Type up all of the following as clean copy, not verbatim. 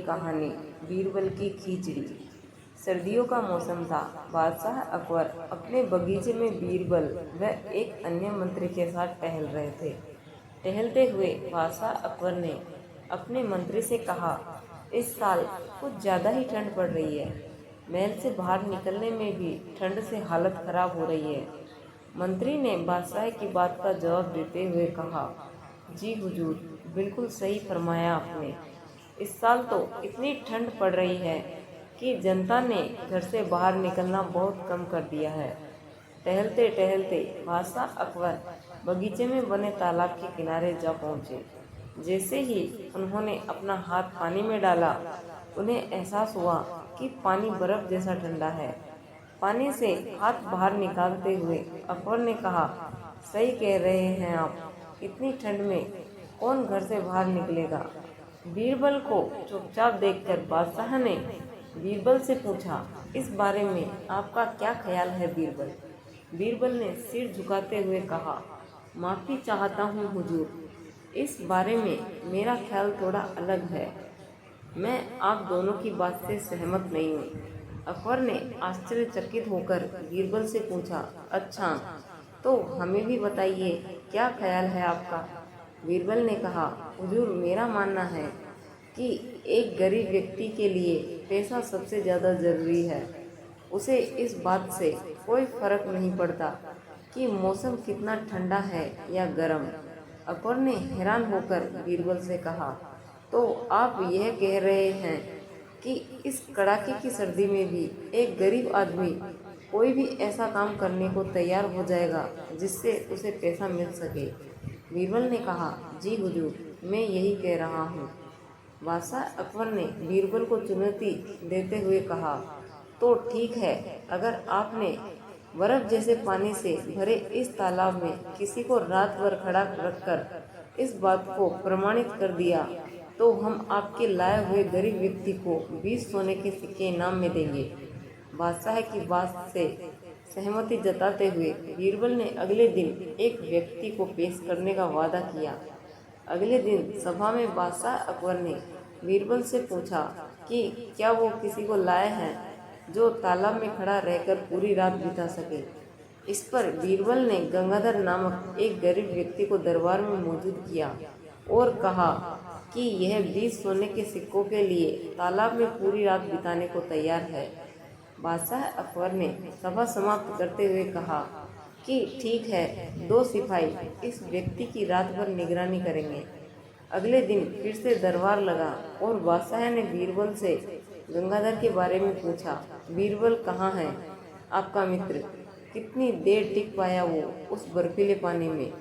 कहानी बीरबल की खिचड़ी। सर्दियों का मौसम था। बादशाह अकबर अपने बगीचे में बीरबल व एक अन्य मंत्री के साथ टहल रहे थे। टहलते हुए बादशाह अकबर ने अपने मंत्री से कहा, इस साल कुछ ज़्यादा ही ठंड पड़ रही है। महल से बाहर निकलने में भी ठंड से हालत खराब हो रही है। मंत्री ने बादशाह की बात का जवाब देते हुए कहा, जी हुजूर, बिल्कुल सही फरमाया आपने। इस साल तो इतनी ठंड पड़ रही है कि जनता ने घर से बाहर निकलना बहुत कम कर दिया है। टहलते टहलते बादशाह अकबर बगीचे में बने तालाब के किनारे जा पहुँचे। जैसे ही उन्होंने अपना हाथ पानी में डाला, उन्हें एहसास हुआ कि पानी बर्फ जैसा ठंडा है। पानी से हाथ बाहर निकालते हुए अकबर ने कहा, सही कह रहे हैं आप, इतनी ठंड में कौन घर से बाहर निकलेगा। बीरबल को चुपचाप देखकर बादशाह ने बीरबल से पूछा, इस बारे में आपका क्या ख्याल है बीरबल। बीरबल ने सिर झुकाते हुए कहा, माफ़ी चाहता हूँ हुजूर, इस बारे में मेरा ख्याल थोड़ा अलग है। मैं आप दोनों की बात से सहमत नहीं हूँ। अकबर ने आश्चर्यचकित होकर बीरबल से पूछा, अच्छा, तो हमें भी बताइए, क्या ख्याल है आपका। बीरबल ने कहा, हुजूर, मेरा मानना है कि एक गरीब व्यक्ति के लिए पैसा सबसे ज़्यादा ज़रूरी है। उसे इस बात से कोई फर्क नहीं पड़ता कि मौसम कितना ठंडा है या गर्म। अकबर ने हैरान होकर बीरबल से कहा, तो आप यह कह रहे हैं कि इस कड़ाके की सर्दी में भी एक गरीब आदमी कोई भी ऐसा काम करने को तैयार हो जाएगा जिससे उसे पैसा मिल सके। बीरबल ने कहा, जी हुजूर, मैं यही कह रहा हूँ। बादशाह अकबर ने बीरबल को चुनौती देते हुए कहा, तो ठीक है, अगर आपने बर्फ जैसे पानी से भरे इस तालाब में किसी को रात भर खड़ा रखकर इस बात को प्रमाणित कर दिया, तो हम आपके लाए हुए गरीब व्यक्ति को 20 सोने के सिक्के इनाम में देंगे। बादशाह की बात से सहमति जताते हुए बीरबल ने अगले दिन एक व्यक्ति को पेश करने का वादा किया। अगले दिन सभा में बादशाह अकबर ने बीरबल से पूछा कि क्या वो किसी को लाए हैं जो तालाब में खड़ा रहकर पूरी रात बिता सके। इस पर बीरबल ने गंगाधर नामक एक गरीब व्यक्ति को दरबार में मौजूद किया और कहा कि यह 20 सोने के सिक्कों के लिए तालाब में पूरी रात बिताने को तैयार है। बादशाह अकबर ने सभा समाप्त करते हुए कहा कि ठीक है, 2 सिपाही इस व्यक्ति की रात भर निगरानी करेंगे। अगले दिन फिर से दरबार लगा और बादशाह ने बीरबल से गंगाधर के बारे में पूछा, बीरबल कहाँ है आपका मित्र, कितनी देर टिक पाया वो उस बर्फीले पानी में।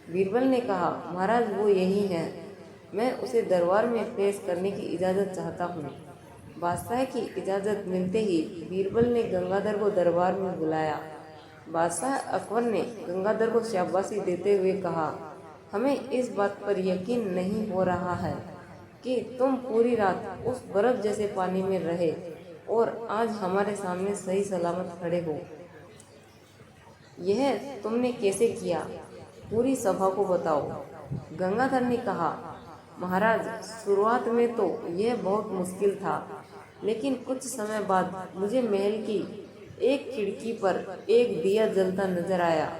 बीरबल ने कहा, महाराज, वो यही है, मैं उसे दरबार में पेश करने की इजाज़त चाहता हूँ। बादशाह की इजाज़त मिलते ही बीरबल ने गंगाधर को दरबार में बुलाया। बादशाह अकबर ने गंगाधर को शाबाशी देते हुए कहा, हमें इस बात पर यकीन नहीं हो रहा है कि तुम पूरी रात उस बर्फ जैसे पानी में रहे और आज हमारे सामने सही सलामत खड़े हो। यह तुमने कैसे किया, पूरी सभा को बताओ। गंगाधर ने कहा, महाराज, शुरुआत में तो यह बहुत मुश्किल था, लेकिन कुछ समय बाद मुझे महल की एक खिड़की पर एक दिया जलता नजर आया।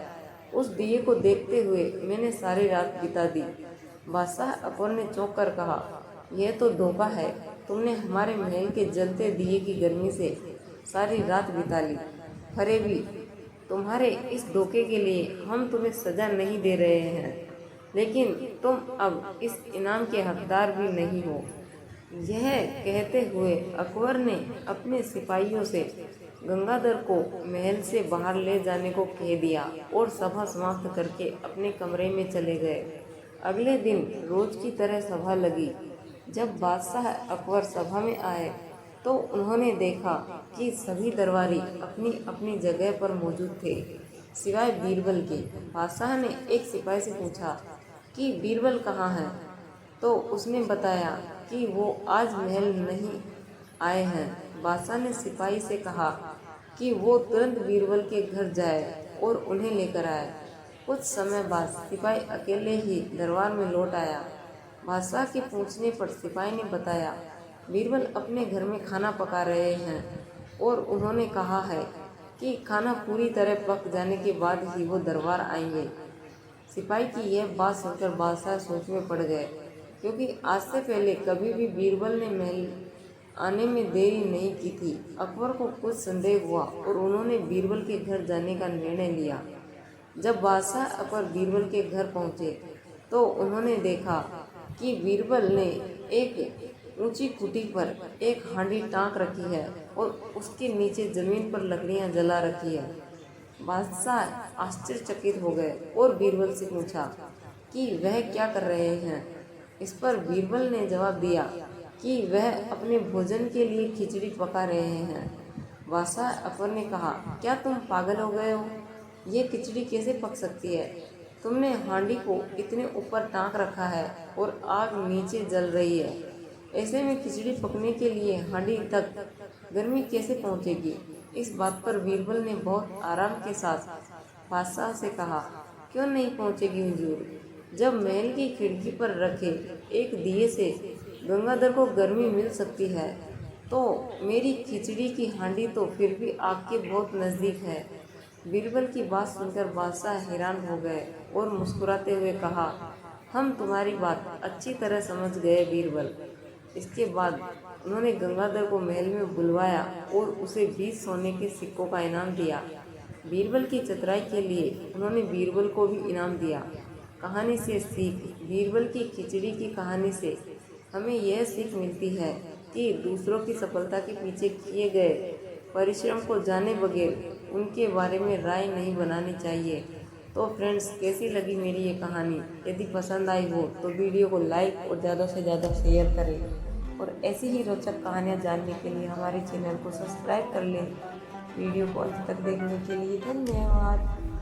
उस दिए को देखते हुए मैंने सारी रात बिता दी। बादशाह अकबर ने चौंक कर कहा, यह तो धोखा है, तुमने हमारे महल के जलते दिए की गर्मी से सारी रात बिता ली। फरेबी, तुम्हारे इस धोखे के लिए हम तुम्हें सजा नहीं दे रहे हैं, लेकिन तुम अब इस इनाम के हकदार भी नहीं हो। यह कहते हुए अकबर ने अपने सिपाहियों से गंगाधर को महल से बाहर ले जाने को कह दिया और सभा समाप्त करके अपने कमरे में चले गए। अगले दिन रोज की तरह सभा लगी। जब बादशाह अकबर सभा में आए तो उन्होंने देखा कि सभी दरबारी अपनी अपनी जगह पर मौजूद थे, सिवाय बीरबल के। बादशाह ने एक सिपाही से पूछा कि बीरबल कहाँ है, तो उसने बताया कि वो आज महल नहीं आए हैं। बादशाह ने सिपाही से कहा कि वो तुरंत बीरबल के घर जाए और उन्हें लेकर आए। कुछ समय बाद सिपाही अकेले ही दरबार में लौट आया। बादशाह के पूछने पर सिपाही ने बताया बीरबल अपने घर में खाना पका रहे हैं और उन्होंने कहा है कि खाना पूरी तरह पक जाने के बाद ही वो दरबार आएंगे। सिपाही की यह बात सुनकर बादशाह सोच में पड़ गए, क्योंकि आज से पहले कभी भी बीरबल ने महल आने में देरी नहीं की थी। अकबर को कुछ संदेह हुआ और उन्होंने बीरबल के घर जाने का निर्णय लिया। जब बादशाह अकबर बीरबल के घर पहुंचे तो उन्होंने देखा कि बीरबल ने एक ऊंची खूंटी पर एक हांडी टांक रखी है और उसके नीचे जमीन पर लकड़ियां जला रखी है। बादशाह आश्चर्यचकित हो गए और बीरबल से पूछा कि वह क्या कर रहे हैं। इस पर बीरबल ने जवाब दिया कि वह अपने भोजन के लिए खिचड़ी पका रहे हैं। बादशाह अकबर ने कहा, क्या तुम पागल हो गए हो? ये खिचड़ी कैसे पक सकती है? तुमने हांडी को इतने ऊपर टांक रखा है और आग नीचे जल रही है। ऐसे में खिचड़ी पकने के लिए हांडी तक गर्मी कैसे पहुंचेगी? इस बात पर बीरबल ने बहुत आराम के साथ बादशाह से कहा, क्यों नहीं पहुंचेगी हुजूर? जब महल की खिड़की पर रखे एक दिए से गंगाधर को गर्मी मिल सकती है तो मेरी खिचड़ी की हांडी तो फिर भी आग के बहुत नज़दीक है। बीरबल की बात सुनकर बादशाह हैरान हो गए और मुस्कुराते हुए कहा, हम तुम्हारी बात अच्छी तरह समझ गए बीरबल। इसके बाद उन्होंने गंगाधर को महल में बुलवाया और उसे 20 सोने के सिक्कों का इनाम दिया। बीरबल की चतुराई के लिए उन्होंने बीरबल को भी इनाम दिया। कहानी से सीख। बीरबल की खिचड़ी की कहानी से हमें यह सीख मिलती है कि दूसरों की सफलता के पीछे किए गए परिश्रम को जाने बगैर उनके बारे में राय नहीं बनानी चाहिए। तो फ्रेंड्स, कैसी लगी मेरी ये कहानी? यदि पसंद आई हो तो वीडियो को लाइक और ज़्यादा से ज़्यादा शेयर करें और ऐसी ही रोचक कहानियाँ जानने के लिए हमारे चैनल को सब्सक्राइब कर लें। वीडियो को अंत तक देखने के लिए धन्यवाद।